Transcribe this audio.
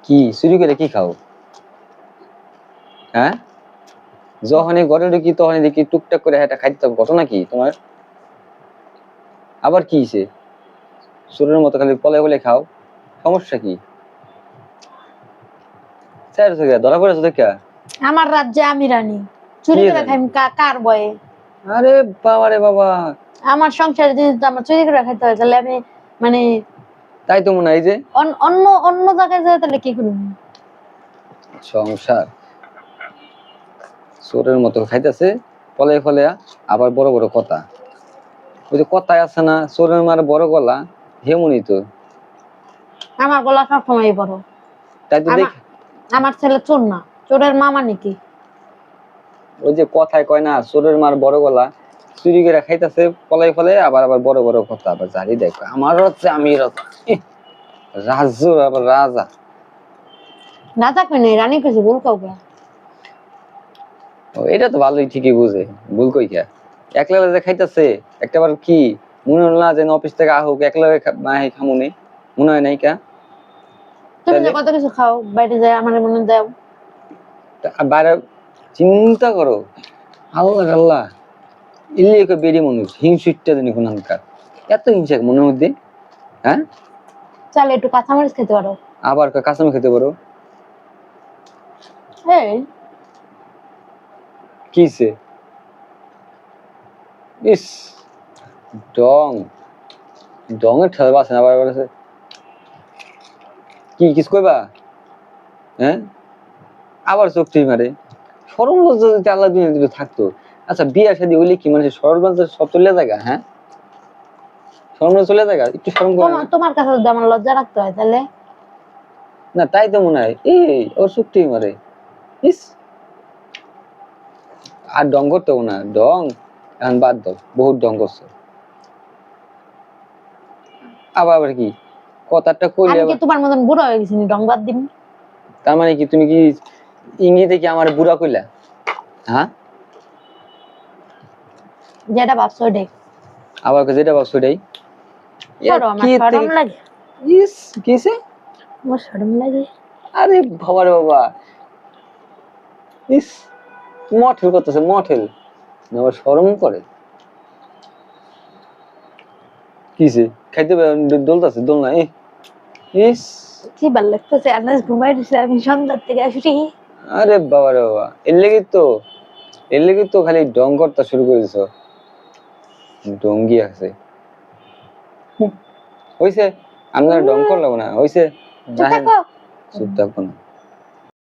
কি চুরি করে কি খাও? হ্যাঁ, যখনই ঘরে ঢুকি তখনই দেখি টুকটাক করে এটা খাইতে হবে, ঘটনা কি তোমার? আবার কি হইছে? চোরের মতো খালি পলে পলে খাও, সমস্যা কি? স্যার ধরা পড়েছো দেখা? আমার রাজ্যে আমি রানী, চুরি করে খাইম কার বয়ে? আরে বাবা রে বাবা, আমার সংসারে জিনিস তো আমার চুরি করে খাইতে হয়, তাহলে আমি মানে তাই তো মনে হয় যে অন্য অন্য জায়গায় যায় তাহলে কি করব? সংসার চোরের মতো খাইতেছে ফলে ফলে, আবার বড় বড় কথা। ওই যে কথায় আছে না, চোরের মার বড় গলা, হেমনই তো। আমার গলা সবসময় বড়। তাই তো দেখ, আমার ছেলে চোর না, চোরের মামা নাকি? ওই যে কথায় কয় না, চোরের মার বড় গলা, চুরি করে খাইতেছে পলাই ফলে, আবার আবার বড় বড় কথা, আবার জারি দেখো আমার হচ্ছে আমি রাজ্য, আবার রাজা। রাজা কই নাই, রানী কইছে, ভুল কাউকে। এটা তো ভালোই, ঠিকই বুঝে, ভুল কই খা। একলা যে খাইতেছে, একটা বার কি মনে হলো না যে অফিস থেকে আহুক একলা খামুনি, মনে হয় নাই কা? তুমি যে কত কিছু খাও বাইরে যায়, আমার মনে দাও। বাইরে চিন্তা করো, আল্লাহ আল্লাহ, ইল্লি বেরি মানুষ, হিংসুটটা জানি কোনখানকার, এত হিংসা মনের মধ্যে। হ্যাঁ, চালে একটু কাঁচামরিচ খেতে পারো। আবার কাঁচামরিচ খেতে পারো? এই কিসে? ইস, ডং ডঙের ঠেলবা আছে না, আবার কি কিছু কইবা? হ্যাঁ, আবার চোখ টিপ মারে। সরল লজ্জা যদি আল্লাহ দুনিয়া দিলে থাকতো। আচ্ছা, বিয়া শাদী হইলে কি মানুষের সরল লজ্জা সব চলে যায়? হ্যাঁ, শরম চলে যায়, একটু শরম করে না? তোমার কাছে যদি আমার লজ্জা রাখতে হয় তাহলে? না, তাই তো মনে হয়। এই ওর চোখ টিপ মারে। ইস, আর ডং করতে না, ডং এখন বাদ দাও, বহুত ডং করছো। আবার আবার কি কথাটা কইলে, আমি কি তোমার মতন বুড়া হয়ে গেছি ডং বাদ দিন? তার মানে কি তুমি কি ইঙ্গিতে কি আমার বুড়া কইলা? হ্যাঁ, যেটা ভাবছো ওটাই। আবার যেটা ভাবছো ওটাই। আমার শরম লাগে। ইস, কিসে? আমার শরম লাগে। আরে বাবা রে বাবা, ইস, মঠেল করতেছে, মঠেল আবার শরম করে। কিসে খাইতে দোলতাছে, দোল না? ইস, কি ভাল লাগতেছে, আনাজ ঘুমাই দিছে, আমি সন্ধ্যার থেকে আসি। আরে বাবা রে বাবা, এর লেগে তো খালি ডং করতে শুরু করে দিছো, ডঙ্গি আছে। হইছে, আমরা ডং করলাম না, হইছে, চুপ থাকো না।